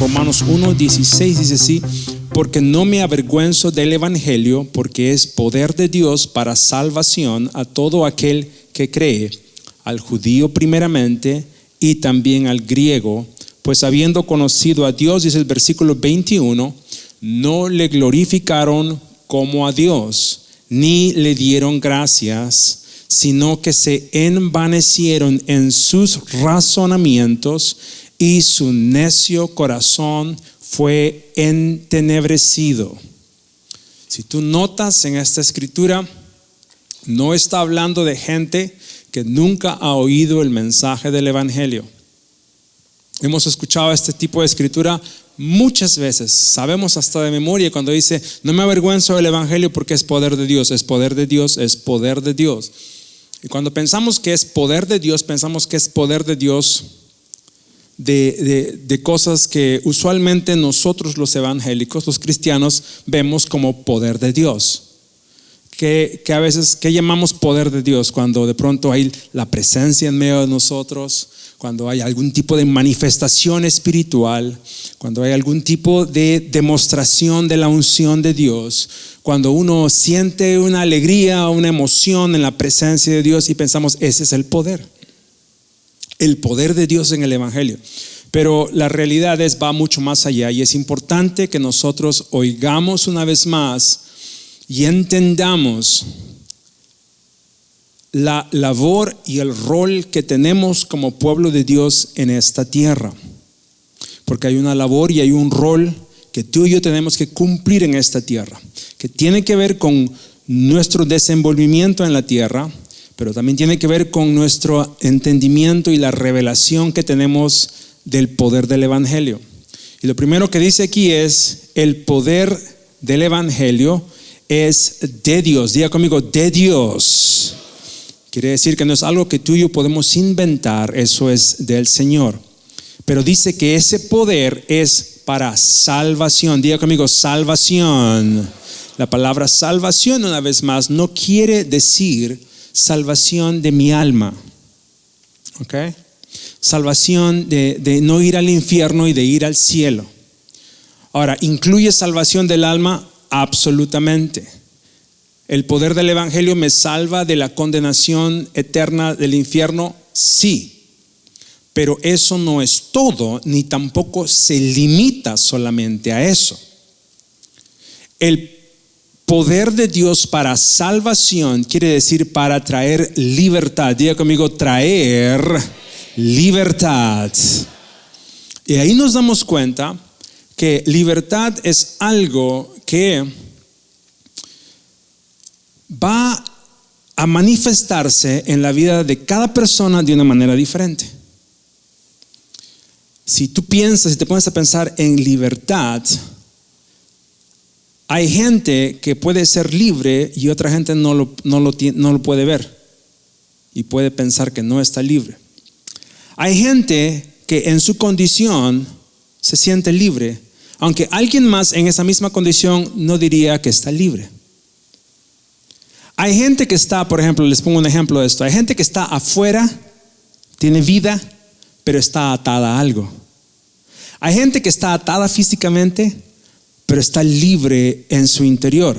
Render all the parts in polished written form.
Romanos 1:16 dice así: porque no me avergüenzo del evangelio, porque es poder de Dios para salvación a todo aquel que cree, al judío primeramente y también al griego, pues habiendo conocido a Dios, dice el versículo 21, no le glorificaron como a Dios, ni le dieron gracias, sino que se envanecieron en sus razonamientos y su necio corazón fue entenebrecido. Si tú notas en esta escritura, no está hablando de gente que nunca ha oído el mensaje del evangelio. Hemos escuchado este tipo de escritura muchas veces, sabemos hasta de memoria cuando dice: no me avergüenzo del evangelio porque es poder de Dios, es poder de Dios, es poder de Dios. Y cuando pensamos que es poder de Dios, pensamos que es poder de Dios de cosas que usualmente nosotros los evangélicos, los cristianos, vemos como poder de Dios. Que a veces, ¿qué llamamos poder de Dios? Cuando de pronto hay la presencia en medio de nosotros, cuando hay algún tipo de manifestación espiritual, cuando hay algún tipo de demostración de la unción de Dios, cuando uno siente una alegría, una emoción en la presencia de Dios y pensamos, ese es el poder de Dios en el evangelio. Pero la realidad va mucho más allá, y es importante que nosotros oigamos una vez más y entendamos la labor y el rol que tenemos como pueblo de Dios en esta tierra. Porque hay una labor y hay un rol que tú y yo tenemos que cumplir en esta tierra, que tiene que ver con nuestro desenvolvimiento en la tierra, pero también tiene que ver con nuestro entendimiento y la revelación que tenemos del poder del evangelio. Y lo primero que dice aquí es: el poder del evangelio es de Dios. Diga conmigo, de Dios. Quiere decir que no es algo que tú y yo podemos inventar, eso es del Señor. Pero dice que ese poder es para salvación. Diga conmigo, salvación. La palabra salvación, una vez más, no quiere decir salvación de mi alma. ¿Ok? Salvación de no ir al infierno y de ir al cielo. Ahora, ¿incluye salvación del alma? Absolutamente. ¿El poder del evangelio me salva de la condenación eterna del infierno? Sí. Pero eso no es todo, ni tampoco se limita solamente a eso. El poder de Dios para salvación quiere decir para traer libertad. Diga conmigo, traer libertad. Y ahí nos damos cuenta que libertad es algo que va a manifestarse en la vida de cada persona de una manera diferente. Si tú piensas, si te pones a pensar en libertad, hay gente que puede ser libre y otra gente no lo puede ver y puede pensar que no está libre. Hay gente que en su condición se siente libre, aunque alguien más en esa misma condición no diría que está libre. Hay gente que está, por ejemplo, les pongo un ejemplo de esto. Hay gente que está afuera, tiene vida, pero está atada a algo. Hay gente que está atada físicamente, pero está libre en su interior.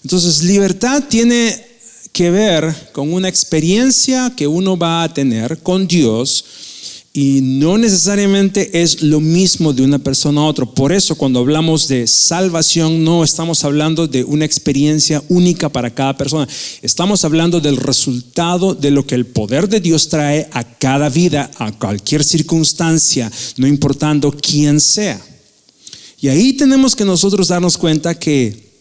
Entonces, libertad tiene que ver con una experiencia que uno va a tener con Dios, y no necesariamente es lo mismo de una persona a otra. Por eso cuando hablamos de salvación no estamos hablando de una experiencia única para cada persona. Estamos hablando del resultado de lo que el poder de Dios trae a cada vida, a cualquier circunstancia, no importando quién sea. Y ahí tenemos que nosotros darnos cuenta que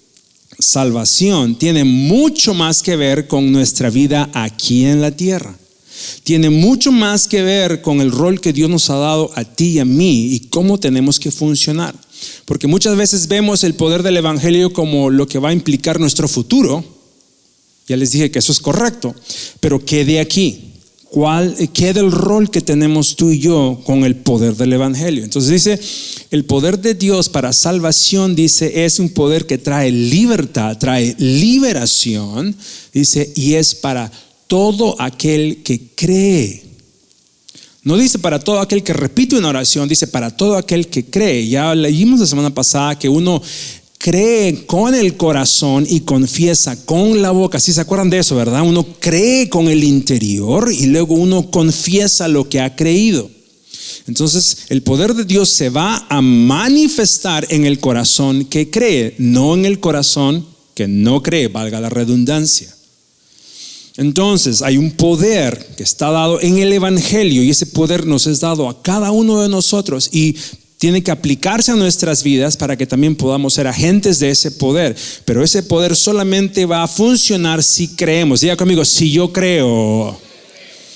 salvación tiene mucho más que ver con nuestra vida aquí en la tierra. Tiene mucho más que ver con el rol que Dios nos ha dado a ti y a mí y cómo tenemos que funcionar. Porque muchas veces vemos el poder del evangelio como lo que va a implicar nuestro futuro. Ya les dije que eso es correcto, pero ¿qué de aquí? ¿Qué del rol que tenemos tú y yo con el poder del evangelio? Entonces dice, el poder de Dios para salvación, dice, es un poder que trae libertad, trae liberación, dice, y es para todo aquel que cree. No dice para todo aquel que repite una oración, dice para todo aquel que cree. Ya leímos la semana pasada que uno cree con el corazón y confiesa con la boca. ¿Sí se acuerdan de eso, verdad? Uno cree con el interior y luego uno confiesa lo que ha creído. Entonces el poder de Dios se va a manifestar en el corazón que cree, no en el corazón que no cree, valga la redundancia. Entonces hay un poder que está dado en el evangelio y ese poder nos es dado a cada uno de nosotros y tiene que aplicarse a nuestras vidas para que también podamos ser agentes de ese poder. Pero ese poder solamente va a funcionar si creemos. Diga conmigo, si yo creo.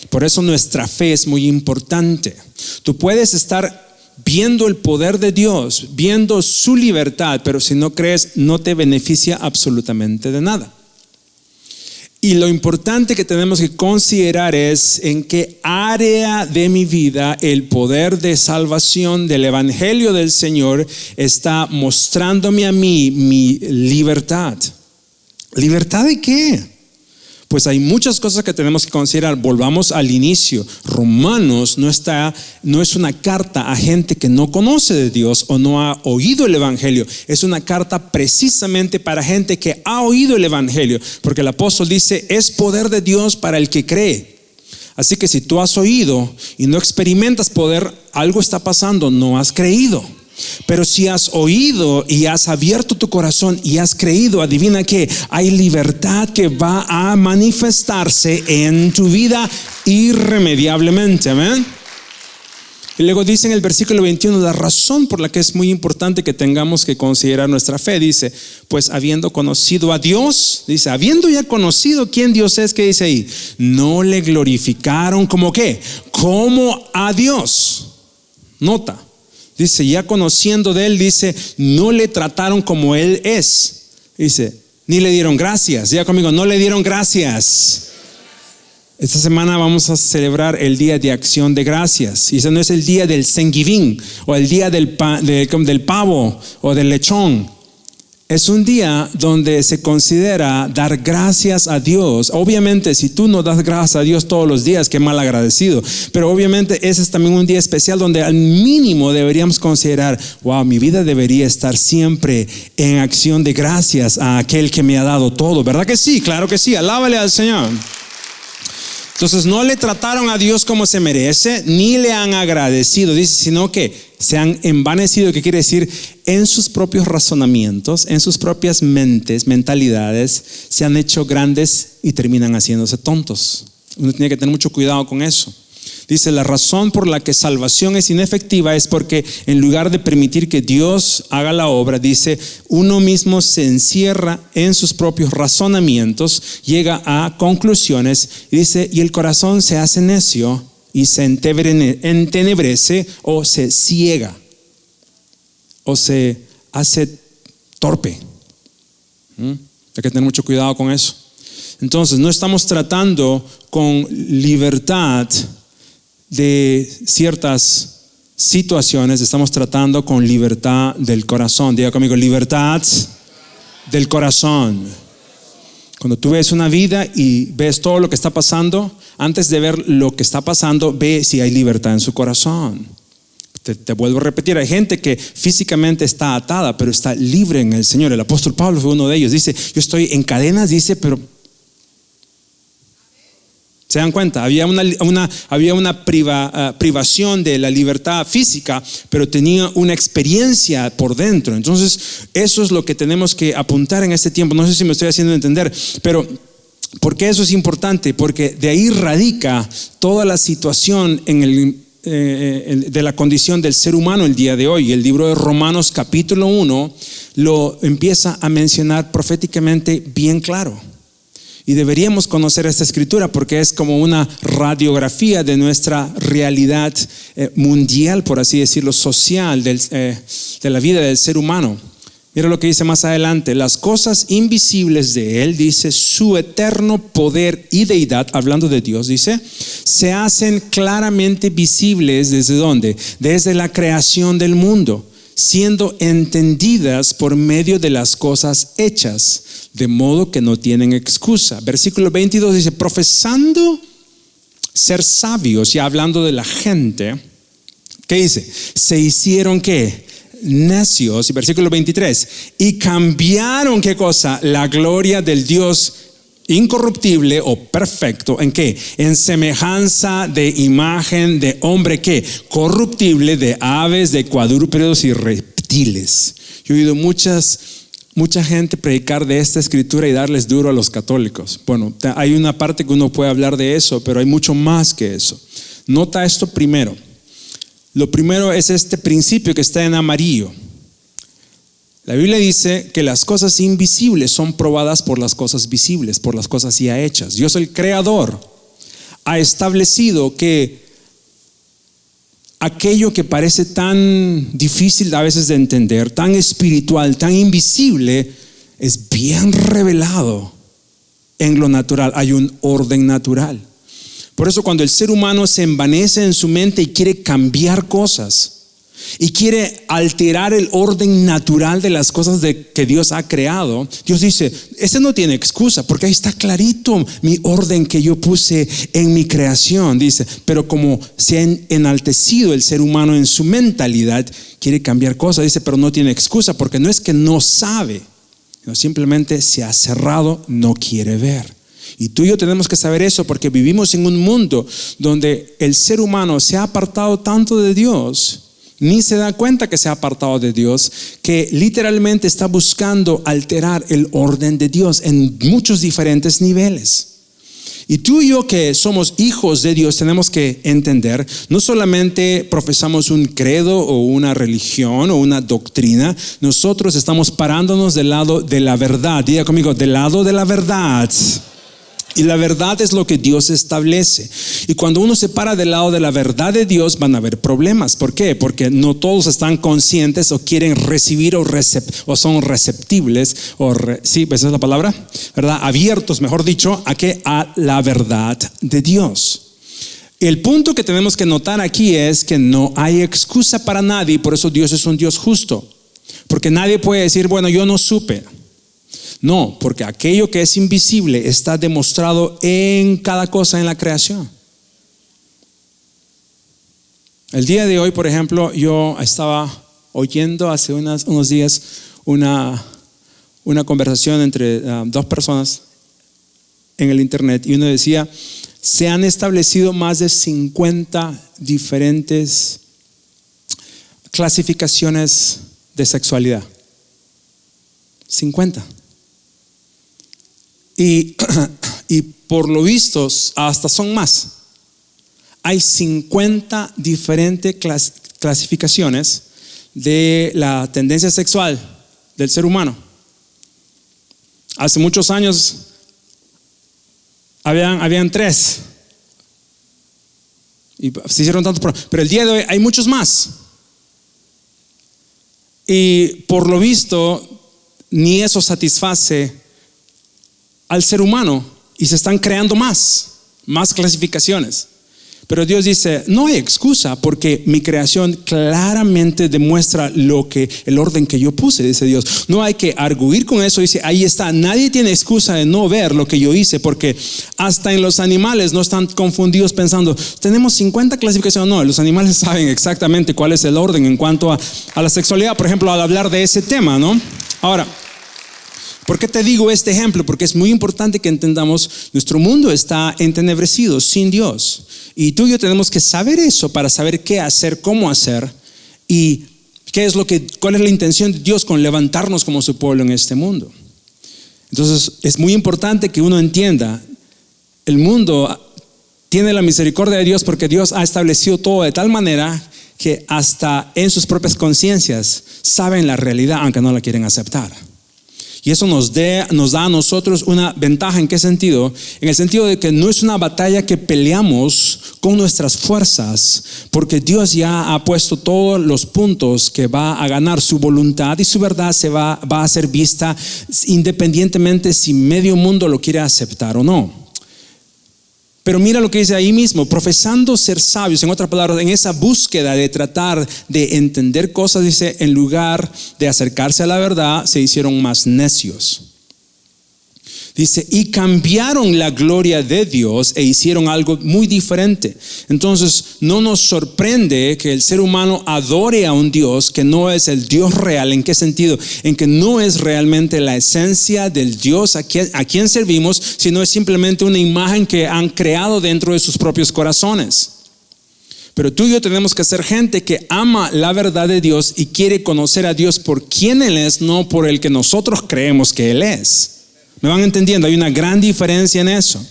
Por eso nuestra fe es muy importante. Tú puedes estar viendo el poder de Dios, viendo su libertad, pero si no crees, no te beneficia absolutamente de nada. Y lo importante que tenemos que considerar es en qué área de mi vida el poder de salvación del evangelio del Señor está mostrándome a mí mi libertad. ¿Libertad de qué? Pues hay muchas cosas que tenemos que considerar. Volvamos al inicio. Romanos no es una carta a gente que no conoce de Dios o no ha oído el evangelio. Es una carta precisamente para gente que ha oído el evangelio, porque el apóstol dice, es poder de Dios para el que cree. Así que si tú has oído y no experimentas poder, algo está pasando, no has creído. Pero si has oído y has abierto tu corazón y has creído, adivina que hay libertad que va a manifestarse en tu vida irremediablemente. Amén. Y luego dice en el versículo 21 la razón por la que es muy importante que tengamos que considerar nuestra fe. Dice, pues habiendo conocido a Dios, dice, habiendo ya conocido quién Dios es, ¿qué dice ahí? No le glorificaron como ¿qué? Como a Dios. Nota. Dice, ya conociendo de Él, dice, no le trataron como Él es. Dice, ni le dieron gracias. Diga conmigo, no le dieron gracias. Esta semana vamos a celebrar el Día de Acción de Gracias. Y ese no es el día del Thanksgiving o el día del pavo o del lechón. Es un día donde se considera dar gracias a Dios. Obviamente, si tú no das gracias a Dios todos los días, qué mal agradecido. Pero obviamente ese es también un día especial donde al mínimo deberíamos considerar, wow, mi vida debería estar siempre en acción de gracias a aquel que me ha dado todo. ¿Verdad que sí? Claro que sí. Alábale al Señor. Entonces no le trataron a Dios como se merece, ni le han agradecido, dice, sino que se han envanecido, que quiere decir en sus propios razonamientos, en sus propias mentalidades, se han hecho grandes y terminan haciéndose tontos. Uno tiene que tener mucho cuidado con eso. Dice, la razón por la que salvación es inefectiva es porque en lugar de permitir que Dios haga la obra, dice, uno mismo se encierra en sus propios razonamientos, llega a conclusiones y dice, y el corazón se hace necio y se entenebrece o se ciega o se hace torpe. Hay que tener mucho cuidado con eso. Entonces, no estamos tratando con libertad de ciertas situaciones, estamos tratando con libertad del corazón. Diga conmigo, libertad del corazón. Cuando tú ves una vida y ves todo lo que está pasando, antes de ver lo que está pasando, ve si hay libertad en su corazón. Te vuelvo a repetir, hay gente que físicamente está atada, pero está libre en el Señor. El apóstol Pablo fue uno de ellos. Dice, yo estoy en cadenas, dice, pero ¿se dan cuenta? Había una privación de la libertad física, pero tenía una experiencia por dentro. Entonces, eso es lo que tenemos que apuntar en este tiempo. No sé si me estoy haciendo entender, pero ¿por qué eso es importante? Porque de ahí radica toda la situación de la condición del ser humano el día de hoy. El libro de Romanos capítulo 1 lo empieza a mencionar proféticamente bien claro. Y deberíamos conocer esta escritura porque es como una radiografía de nuestra realidad mundial, por así decirlo, social de la vida del ser humano. Mira lo que dice más adelante, las cosas invisibles de Él, dice, su eterno poder y deidad, hablando de Dios, dice, se hacen claramente visibles ¿desde dónde? Desde la creación del mundo, siendo entendidas por medio de las cosas hechas, de modo que no tienen excusa. Versículo 22 dice, profesando ser sabios, ya hablando de la gente, ¿qué dice? Se hicieron ¿qué? Necios, y versículo 23, y cambiaron ¿qué cosa? La gloria del Dios incorruptible o perfecto, ¿en qué? En semejanza de imagen de hombre, ¿qué? Corruptible, de aves, de cuadrúpedos y reptiles. Yo he oído mucha gente predicar de esta escritura y darles duro a los católicos. Bueno, hay una parte que uno puede hablar de eso, pero hay mucho más que eso. Nota esto primero. Lo primero es este principio que está en amarillo. La Biblia dice que las cosas invisibles son probadas por las cosas visibles, por las cosas ya hechas. Dios, el creador, ha establecido que aquello que parece tan difícil a veces de entender, tan espiritual, tan invisible, es bien revelado en lo natural. Hay un orden natural. Por eso cuando el ser humano se envanece en su mente y quiere cambiar cosas y quiere alterar el orden natural de las cosas que Dios ha creado, Dios dice, ese no tiene excusa, porque ahí está clarito mi orden que yo puse en mi creación. Dice, pero como se ha enaltecido el ser humano en su mentalidad, quiere cambiar cosas. Dice, pero no tiene excusa, porque no es que no sabe, sino simplemente se ha cerrado, no quiere ver. Y tú y yo tenemos que saber eso, porque vivimos en un mundo donde el ser humano se ha apartado tanto de Dios, ni se da cuenta que se ha apartado de Dios, que literalmente está buscando alterar el orden de Dios en muchos diferentes niveles. Y tú y yo, que somos hijos de Dios, tenemos que entender, no solamente profesamos un credo o una religión o una doctrina, nosotros estamos parándonos del lado de la verdad. Diga conmigo, del lado de la verdad. Y la verdad es lo que Dios establece. Y cuando uno se para del lado de la verdad de Dios, van a haber problemas. ¿Por qué? Porque no todos están conscientes o quieren recibir o son receptibles, sí, esa es la palabra, ¿verdad? Abiertos, mejor dicho, a la verdad de Dios. El punto que tenemos que notar aquí es que no hay excusa para nadie, y por eso Dios es un Dios justo. Porque nadie puede decir, bueno, yo no supe. No, porque aquello que es invisible está demostrado en cada cosa en la creación. El día de hoy, por ejemplo, yo estaba oyendo hace unos días una conversación entre dos personas en el internet, y uno decía, se han establecido más de 50 diferentes clasificaciones de sexualidad. 50. Y por lo visto hasta son más. Hay 50 diferentes clasificaciones de la tendencia sexual del ser humano. Hace muchos años habían 3 y se hicieron tantos, pero el día de hoy hay muchos más. Y por lo visto ni eso satisface al ser humano, y se están creando más clasificaciones. Pero Dios dice, no hay excusa, porque mi creación claramente demuestra el orden que yo puse, dice Dios. No hay que arguir con eso. Dice, ahí está, nadie tiene excusa de no ver lo que yo hice, porque hasta en los animales no están confundidos pensando, tenemos 50 clasificaciones. No, los animales saben exactamente cuál es el orden en cuanto a la sexualidad, por ejemplo, al hablar de ese tema, ¿no? Ahora, ¿por qué te digo este ejemplo? Porque es muy importante que entendamos, nuestro mundo está entenebrecido, sin Dios. Y tú y yo tenemos que saber eso para saber qué hacer, cómo hacer y cuál es la intención de Dios con levantarnos como su pueblo en este mundo. Entonces es muy importante que uno entienda, el mundo tiene la misericordia de Dios porque Dios ha establecido todo de tal manera que hasta en sus propias conciencias saben la realidad, aunque no la quieren aceptar. Y eso nos da a nosotros una ventaja. ¿En qué sentido? En el sentido de que no es una batalla que peleamos con nuestras fuerzas, porque Dios ya ha puesto todos los puntos que va a ganar. Su voluntad y su verdad va a ser vista independientemente si medio mundo lo quiere aceptar o no. Pero mira lo que dice ahí mismo, profesando ser sabios, en otras palabras, en esa búsqueda de tratar de entender cosas, dice, en lugar de acercarse a la verdad, se hicieron más necios. Dice, y cambiaron la gloria de Dios e hicieron algo muy diferente. Entonces, no nos sorprende que el ser humano adore a un Dios que no es el Dios real. ¿En qué sentido? En que no es realmente la esencia del Dios a quien servimos, sino es simplemente una imagen que han creado dentro de sus propios corazones. Pero tú y yo tenemos que ser gente que ama la verdad de Dios y quiere conocer a Dios por quien Él es, no por el que nosotros creemos que Él es. ¿Me van entendiendo? Hay una gran diferencia en eso.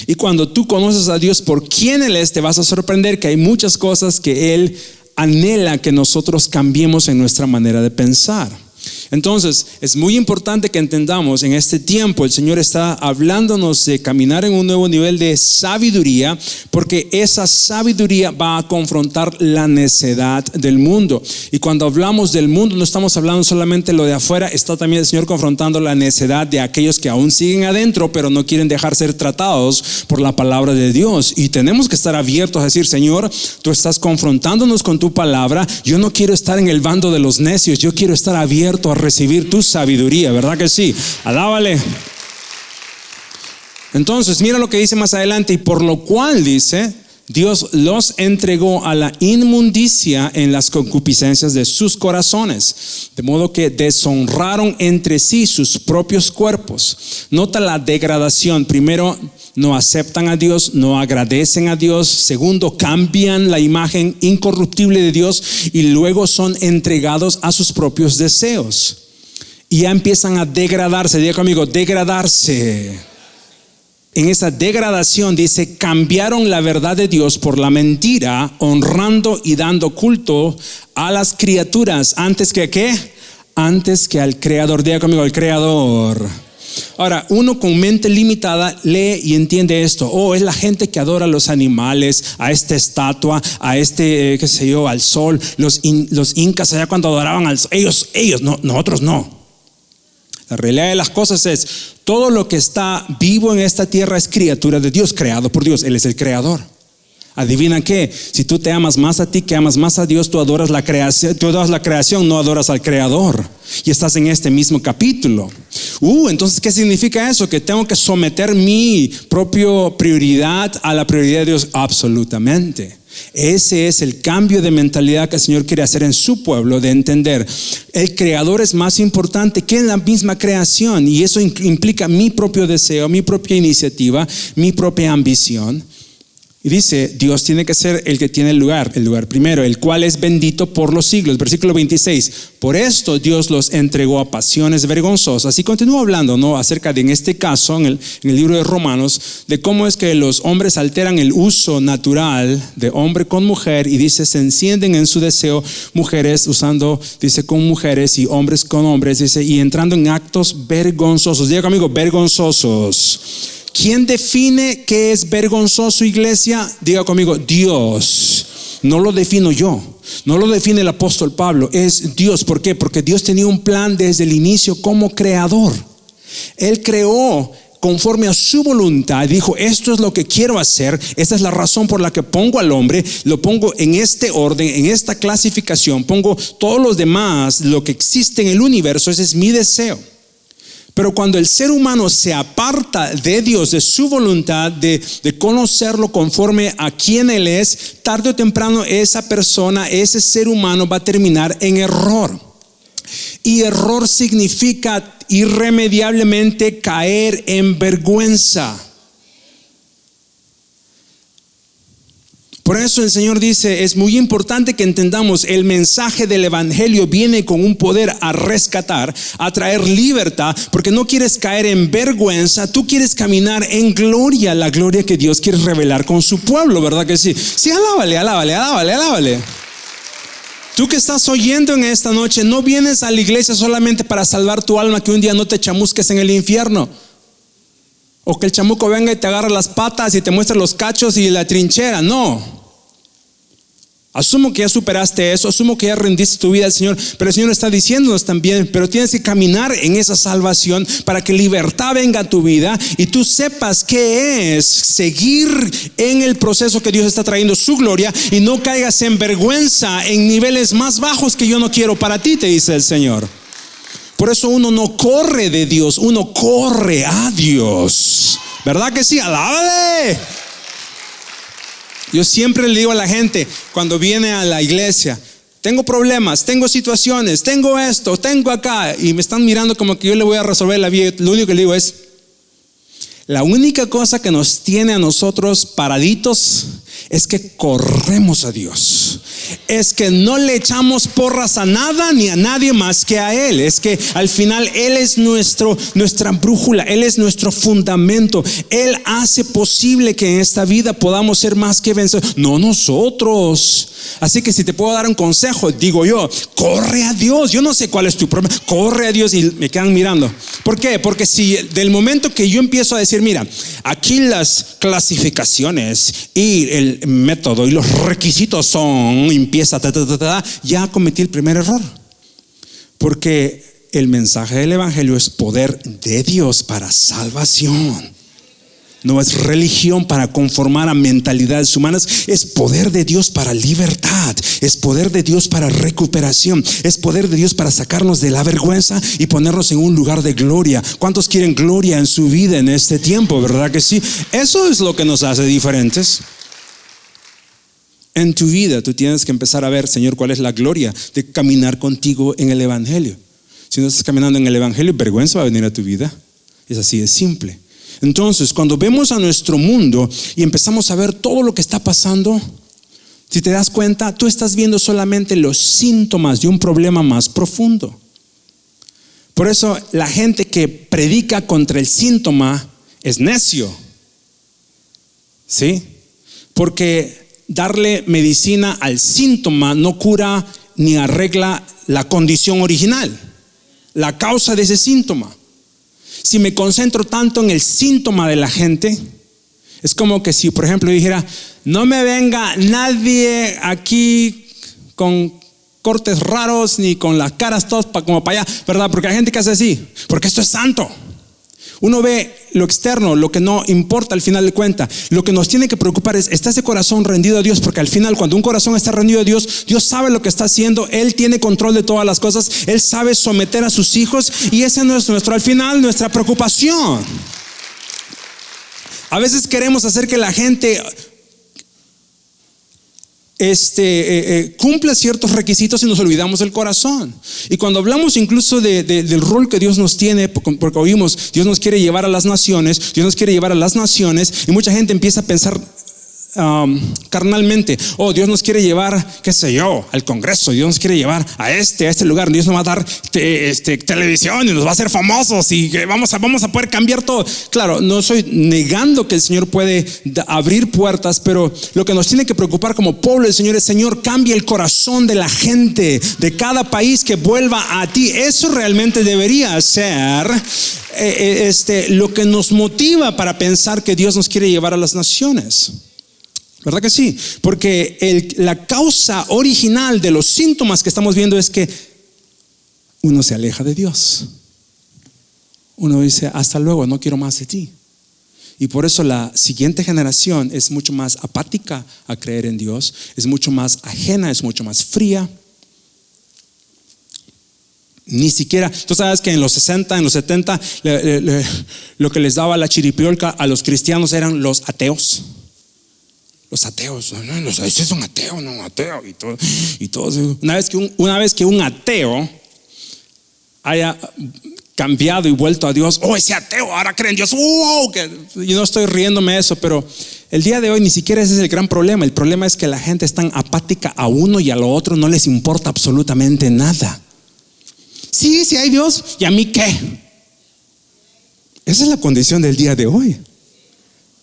Y cuando tú conoces a Dios por quién Él es, te vas a sorprender que hay muchas cosas que Él anhela que nosotros cambiemos en nuestra manera de pensar. Entonces, es muy importante que entendamos en este tiempo, el Señor está hablándonos de caminar en un nuevo nivel de sabiduría, porque esa sabiduría va a confrontar la necedad del mundo. Y cuando hablamos del mundo, no estamos hablando solamente de lo de afuera, está también el Señor confrontando la necedad de aquellos que aún siguen adentro, pero no quieren dejar ser tratados por la palabra de Dios. Y tenemos que estar abiertos a decir, Señor, tú estás confrontándonos con tu palabra, yo no quiero estar en el bando de los necios, yo quiero estar abierto a recibir tu sabiduría, ¿verdad que sí? Alábale. Entonces, mira lo que dice más adelante, y por lo cual dice, Dios los entregó a la inmundicia en las concupiscencias de sus corazones, de modo que deshonraron entre sí sus propios cuerpos. Nota la degradación. Primero, no aceptan a Dios, no agradecen a Dios. Segundo, cambian la imagen incorruptible de Dios y luego son entregados a sus propios deseos. Y ya empiezan a degradarse. Diga conmigo, degradarse. En esa degradación dice, cambiaron la verdad de Dios por la mentira, honrando y dando culto a las criaturas. ¿Antes que qué? Antes que al Creador. Diga conmigo, al Creador. Ahora, uno con mente limitada lee y entiende esto. Es la gente que adora a los animales, a esta estatua, a qué sé yo, al sol. Los incas allá cuando adoraban al sol, ellos, no, nosotros no. La realidad de las cosas es, todo lo que está vivo en esta tierra es criatura de Dios, creado por Dios. Él es el creador. Adivina qué, si tú te amas más a ti que amas más a Dios, tú adoras la creación, no adoras al creador. Y estás en este mismo capítulo. Entonces, ¿qué significa eso? Que tengo que someter mi propia prioridad a la prioridad de Dios. Absolutamente. Ese es el cambio de mentalidad que el Señor quiere hacer en su pueblo, de entender el creador es más importante que la misma creación, y eso implica mi propio deseo, mi propia iniciativa, mi propia ambición. Y dice, Dios tiene que ser el que tiene el lugar primero, el cual es bendito por los siglos. Versículo 26, por esto Dios los entregó a pasiones vergonzosas. Y continúa hablando, ¿no?, acerca de, en este caso, en el libro de Romanos, de cómo es que los hombres alteran el uso natural de hombre con mujer, y dice, se encienden en su deseo mujeres usando, dice, con mujeres y hombres con hombres, dice, y entrando en actos vergonzosos. Diga conmigo, vergonzosos. ¿Quién define qué es vergonzoso, iglesia? Diga conmigo, Dios. No lo defino yo, no lo define el apóstol Pablo, es Dios. ¿Por qué? Porque Dios tenía un plan desde el inicio como creador. Él creó conforme a su voluntad, dijo, esto es lo que quiero hacer, esta es la razón por la que pongo al hombre, lo pongo en este orden, en esta clasificación, pongo todos los demás, lo que existe en el universo, ese es mi deseo. Pero cuando el ser humano se aparta de Dios, de su voluntad, de conocerlo conforme a quien Él es, tarde o temprano esa persona, ese ser humano va a terminar en error. Y error significa irremediablemente caer en vergüenza. Por eso el Señor dice, es muy importante que entendamos, el mensaje del evangelio viene con un poder a rescatar, a traer libertad, porque no quieres caer en vergüenza, tú quieres caminar en gloria, la gloria que Dios quiere revelar con su pueblo, ¿verdad que sí? Sí, alábale. Tú que estás oyendo en esta noche, no vienes a la iglesia solamente para salvar tu alma, que un día no te chamusques en el infierno. O que el chamuco venga y te agarre las patas y te muestre los cachos y la trinchera. No. Asumo que ya superaste eso, asumo que ya rendiste tu vida al Señor, pero el Señor está diciéndonos también, pero tienes que caminar en esa salvación para que libertad venga a tu vida y tú sepas qué es seguir en el proceso que Dios está trayendo su gloria, y no caigas en vergüenza en niveles más bajos que yo no quiero para ti, te dice el Señor. Por eso uno no corre de Dios, uno corre a Dios. ¿Verdad que sí? ¡Alábale! Yo siempre le digo a la gente cuando viene a la iglesia: tengo problemas, tengo situaciones, tengo esto, tengo acá, y me están mirando como que yo le voy a resolver la vida. Lo único que le digo es: la única cosa que nos tiene a nosotros paraditos es que corremos a Dios. Es que no le echamos porras a nada ni a nadie más que a Él. Es que al final Él es nuestra brújula, Él es nuestro fundamento. Él hace posible que en esta vida podamos ser más que vencedores, no nosotros. Así que si te puedo dar un consejo, digo yo: corre a Dios. Yo no sé cuál es tu problema, corre a Dios. Y me quedan mirando. ¿Por qué? Porque si del momento que yo empiezo a decir: mira, aquí las clasificaciones y el método y los requisitos son, empieza ya cometí el primer error. Porque el mensaje del evangelio es poder de Dios para salvación. No es religión para conformar a mentalidades humanas. Es poder de Dios para libertad. Es poder de Dios para recuperación. Es poder de Dios para sacarnos de la vergüenza y ponernos en un lugar de gloria. ¿Cuántos quieren gloria en su vida en este tiempo? ¿Verdad que sí? Eso es lo que nos hace diferentes. En tu vida tú tienes que empezar a ver: Señor, ¿cuál es la gloria de caminar contigo en el evangelio? Si no estás caminando en el evangelio, vergüenza va a venir a tu vida. Es así de simple. Entonces, cuando vemos a nuestro mundo y empezamos a ver todo lo que está pasando, si te das cuenta, tú estás viendo solamente los síntomas de un problema más profundo. Por eso la gente que predica contra el síntoma es necio. ¿Sí? Porque darle medicina al síntoma no cura ni arregla la condición original, la causa de ese síntoma. Si me concentro tanto en el síntoma de la gente, es como que si, por ejemplo, yo dijera: no me venga nadie aquí con cortes raros ni con las caras todas como para allá, ¿verdad? Porque hay gente que hace así, porque esto es santo. Uno ve lo externo, lo que no importa al final de cuentas. Lo que nos tiene que preocupar es: ¿está ese corazón rendido a Dios? Porque al final, cuando un corazón está rendido a Dios, Dios sabe lo que está haciendo. Él tiene control de todas las cosas. Él sabe someter a sus hijos. Y ese no es al final nuestra preocupación. A veces queremos hacer que la gente cumpla ciertos requisitos y nos olvidamos del corazón. Y cuando hablamos incluso del rol que Dios nos tiene, porque oímos: Dios nos quiere llevar a las naciones, Dios nos quiere llevar a las naciones, y mucha gente empieza a pensar carnalmente: oh, Dios nos quiere llevar, qué sé yo, al Congreso, Dios nos quiere llevar a este lugar, Dios nos va a dar televisión y nos va a hacer famosos y que vamos a poder cambiar todo. Claro, no estoy negando que el Señor puede abrir puertas, pero lo que nos tiene que preocupar como pueblo del Señor es: Señor, cambia el corazón de la gente de cada país, que vuelva a ti. Eso realmente debería ser lo que nos motiva para pensar que Dios nos quiere llevar a las naciones. ¿Verdad que sí? Porque la causa original de los síntomas que estamos viendo es que uno se aleja de Dios. Uno dice: hasta luego, no quiero más de ti. Y por eso la siguiente generación es mucho más apática a creer en Dios, es mucho más ajena, es mucho más fría. Ni siquiera, tú sabes que en los 60, en los 70, lo que les daba la chiripiolca a los cristianos eran los ateos. Los ateos, no, ese es un ateo, no un ateo, y todo. Una vez que un ateo haya cambiado y vuelto a Dios: oh, ese ateo ahora cree en Dios. Wow, yo no estoy riéndome de eso, pero el día de hoy ni siquiera ese es el gran problema. El problema es que la gente es tan apática a uno y a lo otro, no les importa absolutamente nada. Sí hay Dios, ¿y a mí qué? Esa es la condición del día de hoy.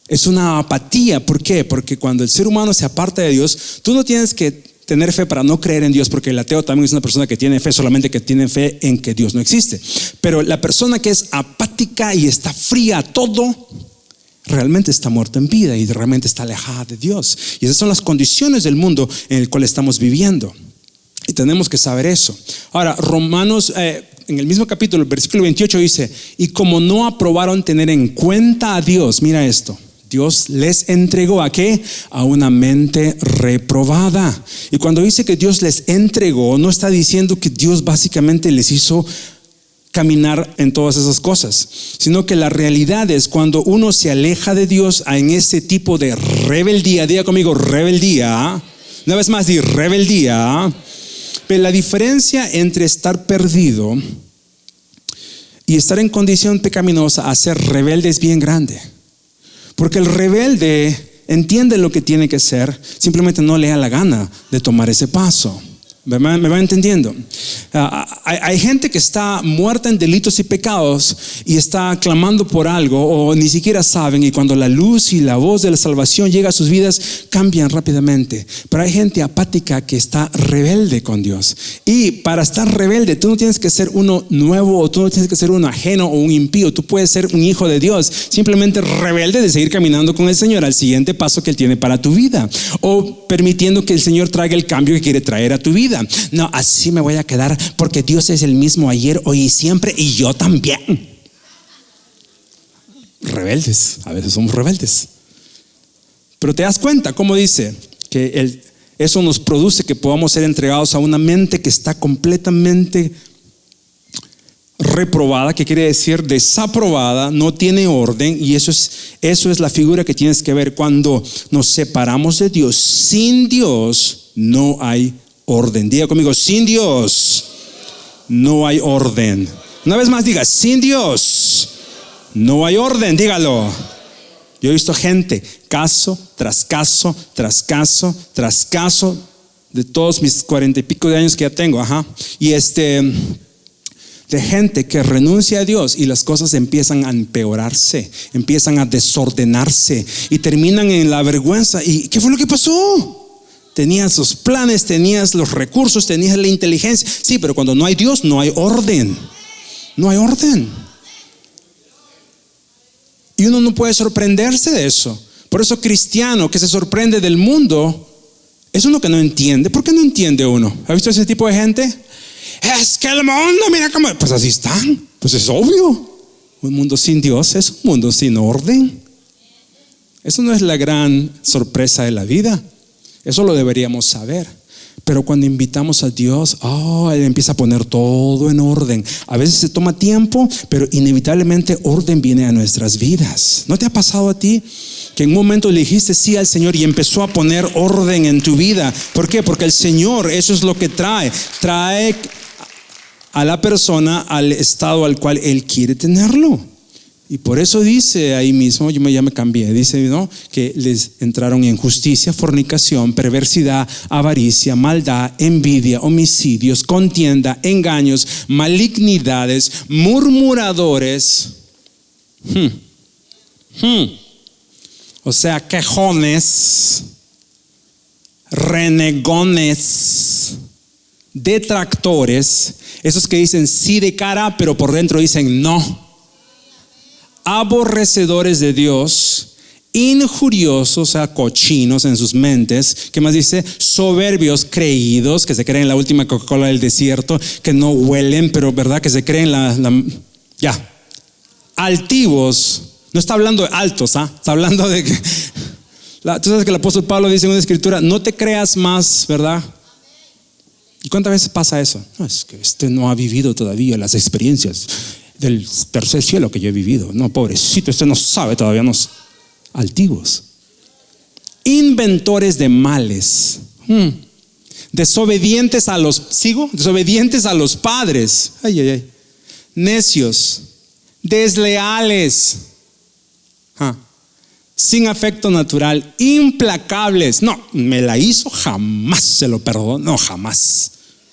Es una apatía. ¿Por qué? Porque cuando el ser humano se aparta de Dios, tú no tienes que tener fe para no creer en Dios, porque el ateo también es una persona que tiene fe, solamente que tiene fe en que Dios no existe. Pero la persona que es apática y está fría a todo, realmente está muerta en vida y realmente está alejada de Dios. Y esas son las condiciones del mundo en el cual estamos viviendo. Y tenemos que saber eso. Ahora, Romanos, en el mismo capítulo, el versículo 28 dice: y como no aprobaron tener en cuenta a Dios, mira esto, Dios les entregó ¿a qué? A una mente reprobada. Y cuando dice que Dios les entregó, no está diciendo que Dios básicamente les hizo caminar en todas esas cosas, sino que la realidad es cuando uno se aleja de Dios en ese tipo de rebeldía. Diga conmigo, rebeldía. Una vez más, di rebeldía. Pero la diferencia entre estar perdido y estar en condición pecaminosa a ser rebelde es bien grande. Porque el rebelde entiende lo que tiene que hacer, simplemente no le da la gana de tomar ese paso. ¿Me van entendiendo? Hay gente que está muerta en delitos y pecados y está clamando por algo o ni siquiera saben, y cuando la luz y la voz de la salvación llega a sus vidas, cambian rápidamente. Pero hay gente apática que está rebelde con Dios, y para estar rebelde tú no tienes que ser uno nuevo, o tú no tienes que ser uno ajeno o un impío. Tú puedes ser un hijo de Dios, simplemente rebelde de seguir caminando con el Señor al siguiente paso que Él tiene para tu vida, o permitiendo que el Señor traiga el cambio que quiere traer a tu vida. No, así me voy a quedar porque Dios es el mismo ayer, hoy y siempre, y yo también. Rebeldes, a veces somos rebeldes. Pero te das cuenta cómo dice que eso nos produce que podamos ser entregados a una mente que está completamente reprobada, que quiere decir desaprobada, no tiene orden. Y eso es la figura que tienes que ver. Cuando nos separamos de Dios, sin Dios no hay orden. Diga conmigo, sin Dios no hay orden. Una vez más diga, sin Dios no hay orden. Dígalo. Yo he visto gente, caso tras caso, tras caso, tras caso, de todos mis 40 y pico de años que ya tengo, y de gente que renuncia a Dios y las cosas empiezan a empeorarse, empiezan a desordenarse y terminan en la vergüenza. ¿Y qué fue lo que pasó? Tenías los planes, tenías los recursos, tenías la inteligencia. Sí, pero cuando no hay Dios, no hay orden. No hay orden. Y uno no puede sorprenderse de eso. Por eso cristiano que se sorprende del mundo es uno que no entiende. ¿Por qué no entiende uno? ¿Ha visto ese tipo de gente? Es que el mundo, mira cómo. Pues así están. Pues es obvio. Un mundo sin Dios es un mundo sin orden. Eso no es la gran sorpresa de la vida. Eso lo deberíamos saber. Pero cuando invitamos a Dios, Él empieza a poner todo en orden. A veces se toma tiempo, pero inevitablemente orden viene a nuestras vidas. ¿No te ha pasado a ti que en un momento le dijiste sí al Señor y empezó a poner orden en tu vida? ¿Por qué? Porque el Señor, eso es lo que trae a la persona al estado al cual Él quiere tenerlo. Y por eso dice ahí mismo, ya me cambié, dice, ¿no?, que les entraron en injusticia, fornicación, perversidad, avaricia, maldad, envidia, homicidios, contienda, engaños, malignidades, murmuradores, o sea, quejones, renegones, detractores, esos que dicen sí de cara, pero por dentro dicen no. Aborrecedores de Dios, injuriosos, o sea, cochinos en sus mentes. ¿Qué más dice? Soberbios, creídos, que se creen la última Coca-Cola del desierto, que no huelen, pero verdad que se creen altivos. No está hablando de altos, está hablando de que tú sabes que el apóstol Pablo dice en una escritura, no te creas más, ¿verdad? ¿Y cuántas veces pasa eso? No, es que no ha vivido todavía las experiencias del tercer cielo que yo he vivido. No, pobrecito, no sabe todavía. Altivos, inventores de males, desobedientes a los padres, necios, desleales, sin afecto natural, implacables. No, me la hizo, jamás se lo perdono. No, jamás.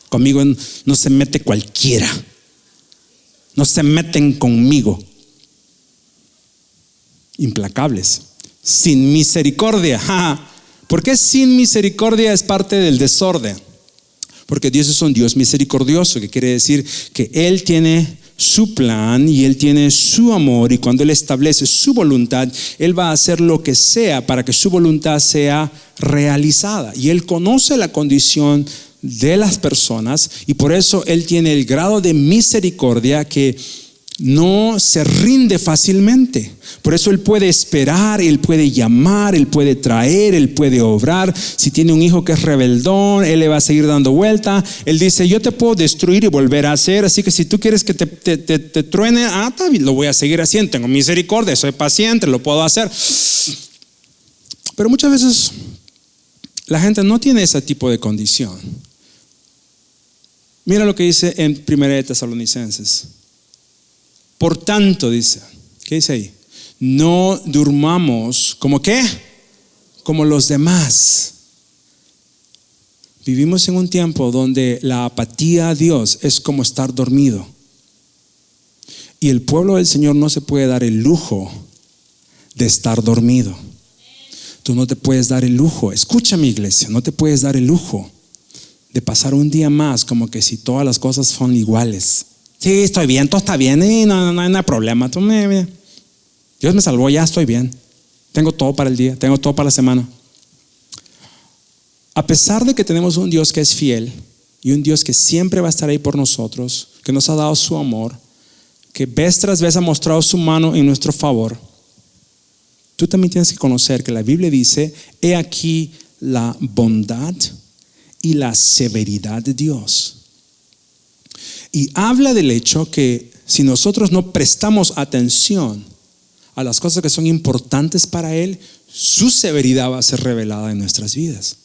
Conmigo no se mete cualquiera. No se meten conmigo. Implacables, sin misericordia. ¿Por qué sin misericordia es parte del desorden? Porque Dios es un Dios misericordioso, que quiere decir que Él tiene su plan y Él tiene su amor, y cuando Él establece su voluntad, Él va a hacer lo que sea para que su voluntad sea realizada. Y Él conoce la condición de las personas, y por eso Él tiene el grado de misericordia que no se rinde fácilmente. Por eso Él puede esperar, Él puede llamar, Él puede traer, Él puede obrar. Si tiene un hijo que es rebeldón, Él le va a seguir dando vuelta. Él dice: yo te puedo destruir y volver a hacer, así que si tú quieres que te truene, lo voy a seguir haciendo. Tengo misericordia, soy paciente, lo puedo hacer. Pero muchas veces la gente no tiene ese tipo de condición. Mira lo que dice en 1 de Tesalonicenses. Por tanto, dice, ¿qué dice ahí? No durmamos como ¿qué? Como los demás. Vivimos en un tiempo donde la apatía a Dios es como estar dormido. Y el pueblo del Señor no se puede dar el lujo de estar dormido. Tú no te puedes dar el lujo, escucha mi iglesia, no te puedes dar el lujo de pasar un día más como que si todas las cosas son iguales. Sí, estoy bien, todo está bien, no hay problema. Dios me salvó, ya estoy bien. Tengo todo para el día, tengo todo para la semana. A pesar de que tenemos un Dios que es fiel y un Dios que siempre va a estar ahí por nosotros, que nos ha dado su amor, que vez tras vez ha mostrado su mano en nuestro favor, tú también tienes que conocer que la Biblia dice: he aquí la bondad y la severidad de Dios. Y habla del hecho que si nosotros no prestamos atención a las cosas que son importantes para Él, su severidad va a ser revelada en nuestras vidas.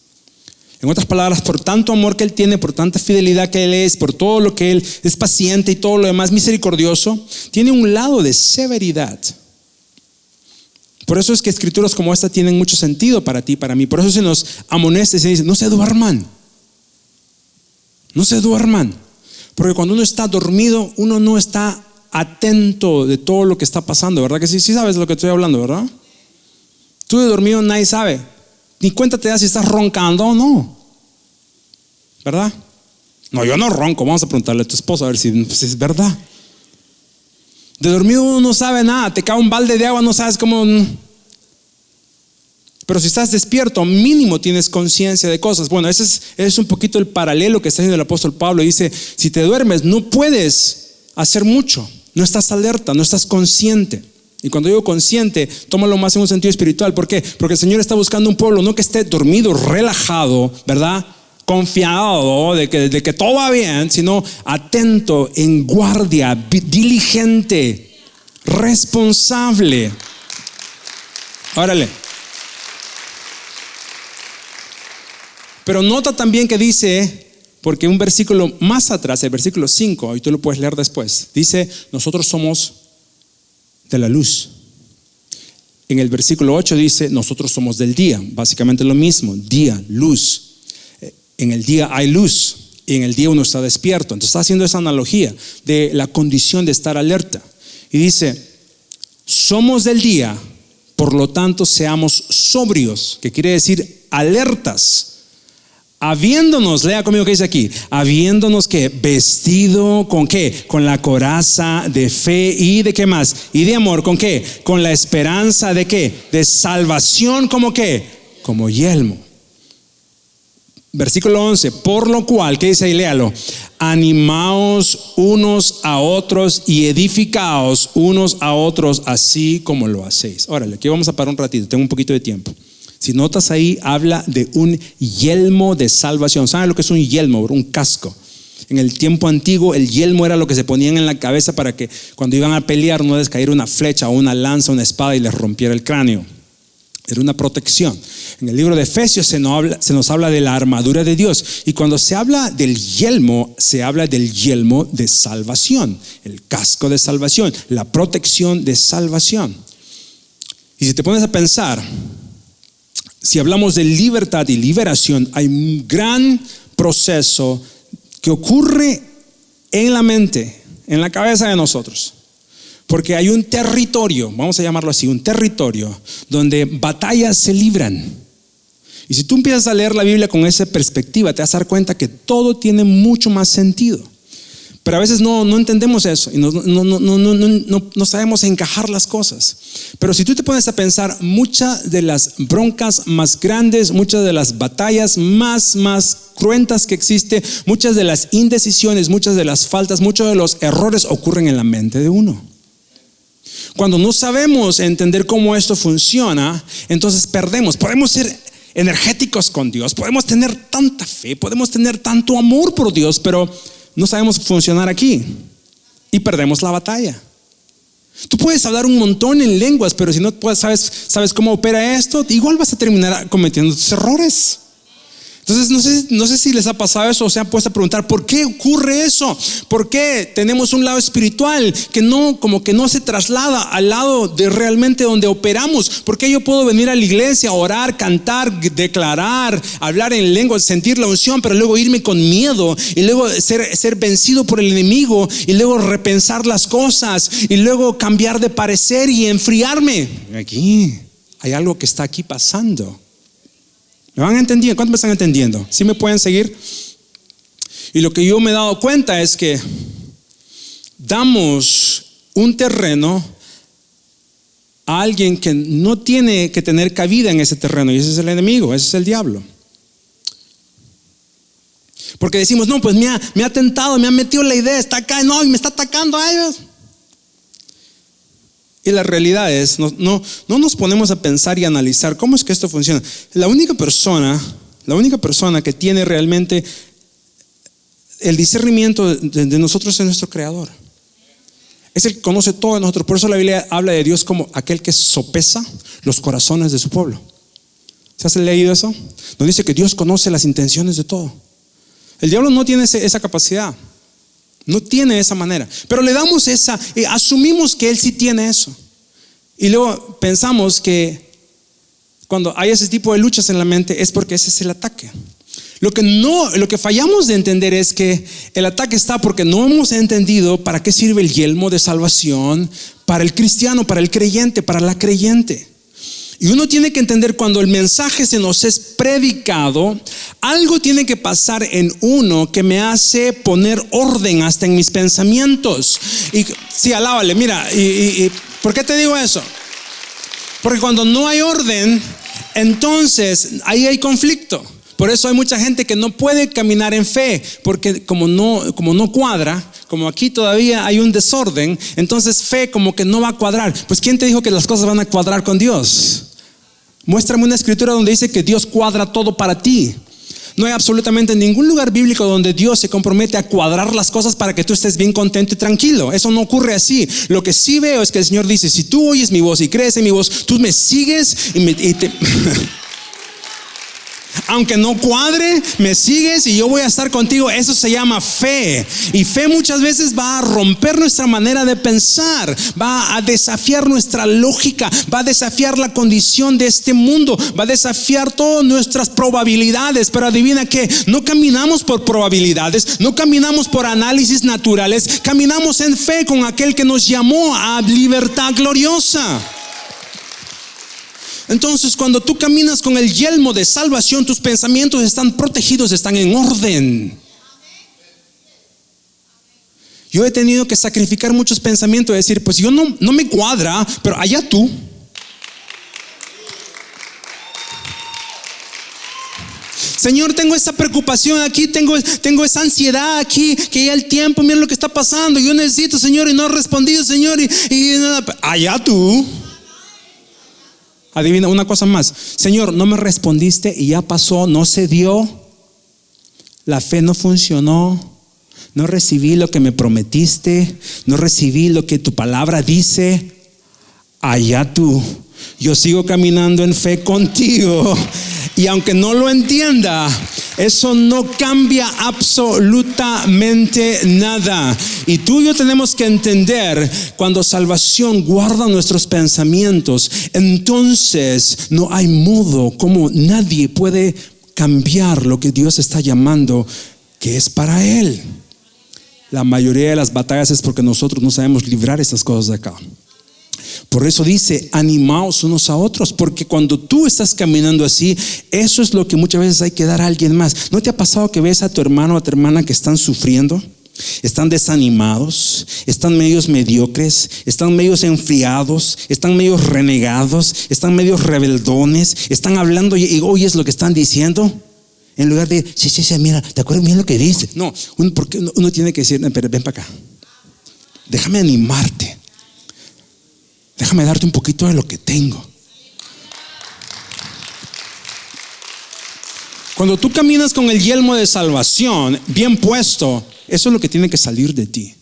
En otras palabras, por tanto amor que Él tiene, por tanta fidelidad que Él es, por todo lo que Él es paciente y todo lo demás misericordioso, tiene un lado de severidad. Por eso es que escrituras como esta tienen mucho sentido para ti, para mí. Por eso se nos amonesta y se dice: no se duerman. No se duerman. Porque cuando uno está dormido, uno no está atento de todo lo que está pasando, ¿verdad que sí? Sí sabes de lo que estoy hablando, ¿verdad? Tú de dormido nadie sabe. Ni cuenta te das si estás roncando o no, ¿verdad? No, yo no ronco. Vamos a preguntarle a tu esposa a ver si es verdad. De dormido uno no sabe nada. Te cae un balde de agua, no sabes cómo. Pero si estás despierto, mínimo tienes conciencia de cosas. Bueno, ese es un poquito el paralelo que está haciendo el apóstol Pablo. Dice: si te duermes, no puedes hacer mucho. No estás alerta, no estás consciente. Y cuando digo consciente, tómalo más en un sentido espiritual. ¿Por qué? Porque el Señor está buscando un pueblo no que esté dormido, relajado, ¿verdad? Confiado de que todo va bien, sino atento, en guardia, diligente, responsable. Órale. Pero nota también que dice, porque un versículo más atrás, el versículo 5, y tú lo puedes leer después, dice: nosotros somos de la luz. En el versículo 8 dice: nosotros somos del día. Básicamente lo mismo, día, luz. En el día hay luz y en el día uno está despierto. Entonces está haciendo esa analogía de la condición de estar alerta. Y dice: somos del día, por lo tanto seamos sobrios, que quiere decir alertas. Habiéndonos, lea conmigo que dice aquí: habiéndonos que vestido con qué, con la coraza de fe y de qué más, y de amor, con qué, con la esperanza de qué, de salvación, como qué, como yelmo. Versículo 11: por lo cual, ¿qué dice ahí? Léalo: animaos unos a otros y edificaos unos a otros, así como lo hacéis. Órale, aquí vamos a parar un ratito, tengo un poquito de tiempo. Si notas ahí, habla de un yelmo de salvación. ¿Saben lo que es un yelmo? Un casco. En el tiempo antiguo, el yelmo era lo que se ponían en la cabeza para que cuando iban a pelear no les cayera una flecha o una lanza, una espada y les rompiera el cráneo. Era una protección. En el libro de Efesios se nos habla de la armadura de Dios. Y cuando se habla del yelmo, se habla del yelmo de salvación, el casco de salvación, la protección de salvación. Y si te pones a pensar, si hablamos de libertad y liberación, hay un gran proceso que ocurre en la mente, en la cabeza de nosotros. Porque hay un territorio, vamos a llamarlo así, un territorio donde batallas se libran. Y si tú empiezas a leer la Biblia con esa perspectiva, te vas a dar cuenta que todo tiene mucho más sentido. Pero a veces no entendemos eso y no sabemos encajar las cosas. Pero si tú te pones a pensar, muchas de las broncas más grandes, muchas de las batallas más cruentas que existen, muchas de las indecisiones, muchas de las faltas, muchos de los errores ocurren en la mente de uno. Cuando no sabemos entender cómo esto funciona, entonces perdemos. Podemos ser energéticos con Dios, podemos tener tanta fe, podemos tener tanto amor por Dios, pero no sabemos funcionar aquí y perdemos la batalla. Tú puedes hablar un montón en lenguas, pero si no sabes cómo opera esto, igual vas a terminar cometiendo tus errores. Entonces no sé si les ha pasado eso o se han puesto a preguntar ¿por qué ocurre eso? ¿Por qué tenemos un lado espiritual que no se traslada al lado de realmente donde operamos? ¿Por qué yo puedo venir a la iglesia, orar, cantar, declarar, hablar en lenguas, sentir la unción, pero luego irme con miedo y luego ser vencido por el enemigo y luego repensar las cosas y luego cambiar de parecer y enfriarme? Aquí hay algo que está aquí pasando. ¿Me van entendiendo? ¿Cuántos me están entendiendo? ¿Sí me pueden seguir? Y lo que yo me he dado cuenta es que damos un terreno a alguien que no tiene que tener cabida en ese terreno, y ese es el enemigo, ese es el diablo. Porque decimos, no, pues me ha tentado, me ha metido la idea, está acá, no, y me está atacando a ellos. Y la realidad es, no nos ponemos a pensar y analizar cómo es que esto funciona. La única persona que tiene realmente el discernimiento de nosotros es nuestro Creador. Es el que conoce todo de nosotros. Por eso la Biblia habla de Dios como aquel que sopesa los corazones de su pueblo. ¿Se has leído eso? Nos dice que Dios conoce las intenciones de todo. El diablo no tiene esa capacidad. No tiene esa manera, pero le damos asumimos que él sí tiene eso. Y luego pensamos que cuando hay ese tipo de luchas en la mente es porque ese es el ataque. Lo que fallamos de entender es que el ataque está porque no hemos entendido para qué sirve el yelmo de salvación para el cristiano, para el creyente, para la creyente. Y uno tiene que entender cuando el mensaje se nos es predicado, algo tiene que pasar en uno que me hace poner orden hasta en mis pensamientos. Y sí, alábale, mira, y ¿por qué te digo eso? Porque cuando no hay orden, entonces ahí hay conflicto. Por eso hay mucha gente que no puede caminar en fe, porque como no cuadra, como aquí todavía hay un desorden, entonces fe como que no va a cuadrar. Pues ¿quién te dijo que las cosas van a cuadrar con Dios? Muéstrame una escritura donde dice que Dios cuadra todo para ti. No hay absolutamente ningún lugar bíblico donde Dios se compromete a cuadrar las cosas para que tú estés bien contento y tranquilo. Eso no ocurre así. Lo que sí veo es que el Señor dice, si tú oyes mi voz y crees en mi voz, tú me sigues y te... Aunque no cuadre, me sigues y yo voy a estar contigo. Eso se llama fe. Y fe muchas veces va a romper nuestra manera de pensar, va a desafiar nuestra lógica, va a desafiar la condición de este mundo, va a desafiar todas nuestras probabilidades. Pero adivina qué, no caminamos por probabilidades, no caminamos por análisis naturales, caminamos en fe con aquel que nos llamó a libertad gloriosa. Entonces, cuando tú caminas con el yelmo de salvación, tus pensamientos están protegidos, están en orden. Yo he tenido que sacrificar muchos pensamientos, decir, pues yo no me cuadra, pero allá tú. Señor, tengo esa preocupación aquí, tengo esa ansiedad aquí, que ya el tiempo, mira lo que está pasando, yo necesito, Señor, y no he respondido, Señor, y allá tú. Adivina una cosa más, Señor, no me respondiste y ya pasó, no se dio, la fe no funcionó, no recibí lo que me prometiste, no recibí lo que tu palabra dice. Allá tú, yo sigo caminando en fe contigo. Y aunque no lo entienda, eso no cambia absolutamente nada. Y tú y yo tenemos que entender, cuando salvación guarda nuestros pensamientos, entonces no hay modo como nadie puede cambiar lo que Dios está llamando que es para Él. La mayoría de las batallas es porque nosotros no sabemos librar estas cosas de acá. Por eso dice, animaos unos a otros, porque cuando tú estás caminando así, eso es lo que muchas veces hay que dar a alguien más. ¿No te ha pasado que ves a tu hermano o a tu hermana que están sufriendo? están desanimados, están medios mediocres, están medios enfriados, están medios renegados, están medios rebeldones, están hablando y oyes lo que están diciendo. En lugar de, sí, mira, ¿te acuerdas bien lo que dice? No, porque uno tiene que decir, pero ven para acá. Déjame animarte. Déjame darte un poquito de lo que tengo. Cuando tú caminas con el yelmo de salvación bien puesto, eso es lo que tiene que salir de ti.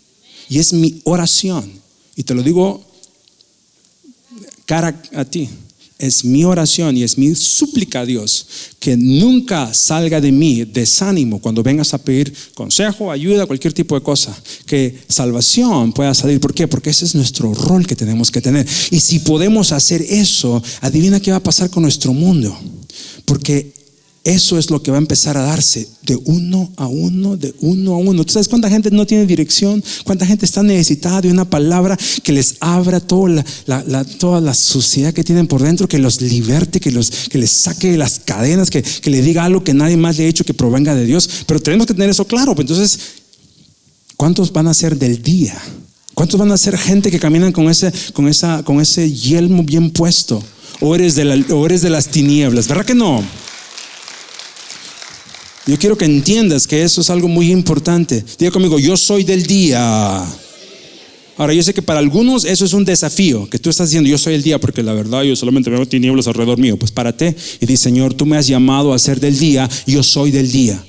Y es mi oración. Y te lo digo cara a ti. Es mi oración y es mi súplica a Dios que nunca salga de mí desánimo cuando vengas a pedir consejo, ayuda, cualquier tipo de cosa. Que salvación pueda salir. ¿Por qué? Porque ese es nuestro rol que tenemos que tener. Y si podemos hacer eso, adivina qué va a pasar con nuestro mundo. Porque eso es lo que va a empezar a darse de uno a uno, de uno a uno. ¿Tú sabes cuánta gente no tiene dirección? ¿Cuánta gente está necesitada de una palabra que les abra toda la suciedad que tienen por dentro, que los liberte, que les saque de las cadenas, que le diga algo que nadie más le ha hecho que provenga de Dios? Pero tenemos que tener eso claro. Pues entonces, ¿cuántos van a ser del día? ¿Cuántos van a ser gente que caminan con ese yelmo bien puesto? ¿O eres de las tinieblas? ¿Verdad que no? Yo quiero que entiendas que eso es algo muy importante. Diga conmigo, yo soy del día. Ahora, yo sé que para algunos eso es un desafío, que tú estás diciendo, yo soy el día, porque la verdad yo solamente veo tinieblas alrededor mío. Pues párate y di, Señor, tú me has llamado a ser del día, yo soy del día.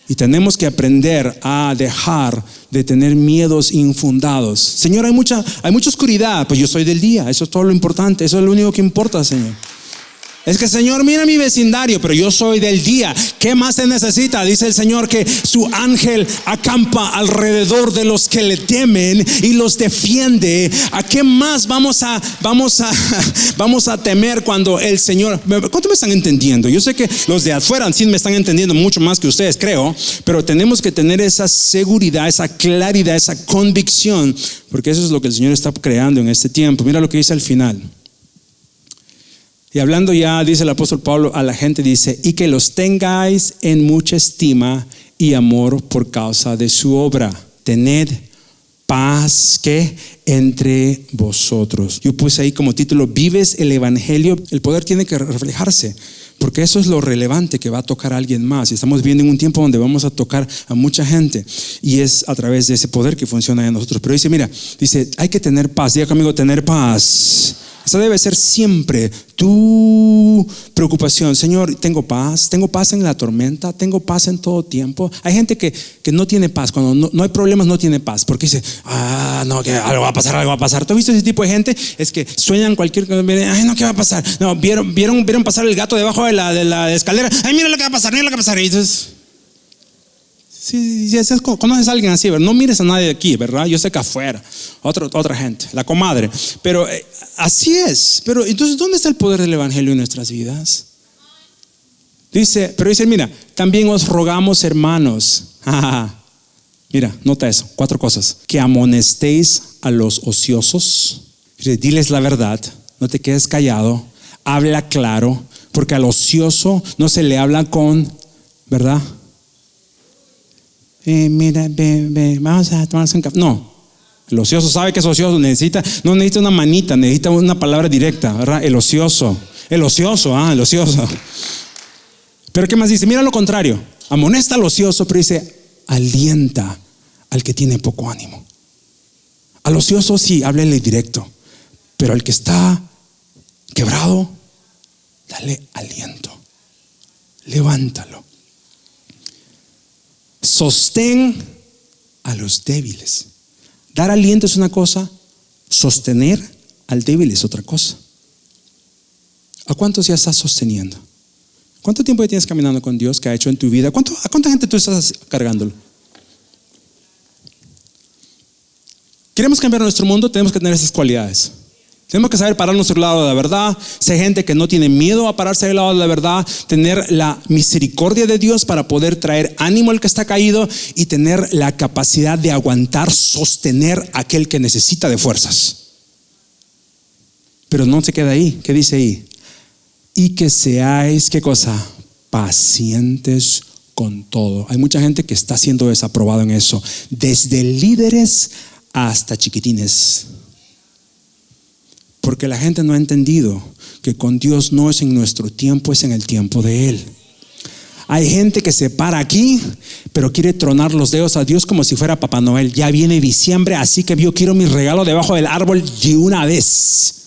Y tenemos que aprender a dejar de tener miedos infundados. Señor, hay mucha oscuridad, pues yo soy del día, eso es todo lo importante, eso es lo único que importa, Señor. Es que, Señor, mira mi vecindario, pero yo soy del día. ¿Qué más se necesita? Dice el Señor que su ángel acampa alrededor de los que le temen y los defiende. ¿A qué más vamos a temer cuando el Señor? ¿Cuánto me están entendiendo? Yo sé que los de afuera sí me están entendiendo mucho más que ustedes, creo. Pero tenemos que tener esa seguridad, esa claridad, esa convicción, porque eso es lo que el Señor está creando en este tiempo. Mira lo que dice al final. Y hablando ya, dice el apóstol Pablo a la gente, dice, y que los tengáis en mucha estima y amor por causa de su obra. Tened paz que entre vosotros. Yo puse ahí como título, vives el evangelio. El poder tiene que reflejarse, porque eso es lo relevante que va a tocar a alguien más. Y estamos viviendo en un tiempo donde vamos a tocar a mucha gente, y es a través de ese poder que funciona en nosotros. Pero dice, hay que tener paz. Diga conmigo, tener paz. Esa debe ser siempre tu preocupación. Señor, tengo paz en la tormenta, tengo paz en todo tiempo. Hay gente que no tiene paz, cuando no hay problemas no tiene paz, porque dice, no, que algo va a pasar. ¿Tú has visto ese tipo de gente? Es que sueñan cualquier cosa, ay, no, ¿qué va a pasar? No, vieron pasar el gato debajo de la escalera, ay, mira lo que va a pasar. Y entonces, si conoces a alguien así, ¿verdad? No mires a nadie de aquí, ¿verdad? Yo sé que afuera, otra gente, la comadre. Pero así es. Pero entonces, ¿dónde está el poder del evangelio en nuestras vidas? Dice, mira, también os rogamos, hermanos. Mira, nota eso, 4 cosas. Que amonestéis a los ociosos. Diles la verdad, no te quedes callado, habla claro, porque al ocioso no se le habla con, ¿verdad? Mira, vamos a tomarnos un café. No, el ocioso sabe que es ocioso, no necesita una manita, necesita una palabra directa, ¿verdad? El ocioso. Pero ¿qué más dice? Mira lo contrario, amonesta al ocioso, pero dice, alienta al que tiene poco ánimo. Al ocioso sí, háblele directo, pero al que está quebrado, dale aliento, levántalo. Sostén a los débiles. Dar aliento es una cosa, sostener al débil es otra cosa. ¿A cuántos ya estás sosteniendo? ¿Cuánto tiempo ya tienes caminando con Dios? ¿Qué ha hecho en tu vida? ¿A cuánta gente tú estás cargándolo? Queremos cambiar nuestro mundo, tenemos que tener esas cualidades. Tenemos que saber pararnos del lado de la verdad, ser gente que no tiene miedo a pararse del lado de la verdad, tener la misericordia de Dios para poder traer ánimo al que está caído y tener la capacidad de aguantar, sostener a aquel que necesita de fuerzas. Pero no se queda ahí. ¿Qué dice ahí? Y que seáis, ¿qué cosa? Pacientes con todo. Hay mucha gente que está siendo desaprobada en eso, desde líderes hasta chiquitines. Porque la gente no ha entendido que con Dios no es en nuestro tiempo, es en el tiempo de Él. Hay gente que se para aquí, pero quiere tronar los dedos a Dios como si fuera Papá Noel. Ya viene diciembre, así que yo quiero mi regalo debajo del árbol de una vez.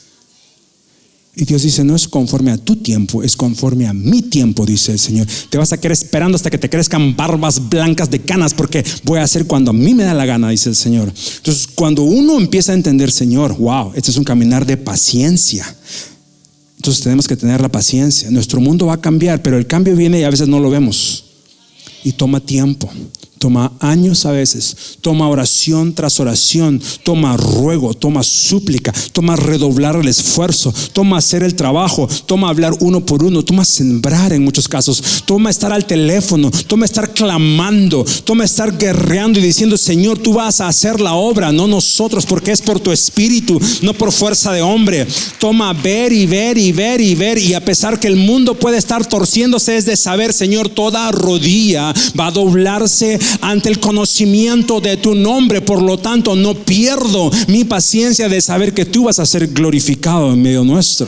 Y Dios dice, no es conforme a tu tiempo, es conforme a mi tiempo, dice el Señor. Te vas a quedar esperando hasta que te crezcan barbas blancas de canas, porque voy a hacer cuando a mí me da la gana, dice el Señor. Entonces, cuando uno empieza a entender, Señor, wow, este es un caminar de paciencia. Entonces tenemos que tener la paciencia. Nuestro mundo va a cambiar, pero el cambio viene y a veces no lo vemos. Y toma tiempo, toma años a veces, toma oración tras oración, toma ruego, toma súplica, toma redoblar el esfuerzo, toma hacer el trabajo, toma hablar uno por uno, toma sembrar en muchos casos, toma estar al teléfono, toma estar clamando, toma estar guerreando y diciendo, Señor, tú vas a hacer la obra, no nosotros, porque es por tu espíritu, no por fuerza de hombre. Toma ver y ver y ver y ver, y a pesar que el mundo puede estar torciéndose, es de saber, Señor, toda rodilla va a doblarse ante el conocimiento de tu nombre. Por lo tanto, no pierdo mi paciencia de saber que tú vas a ser glorificado en medio nuestro.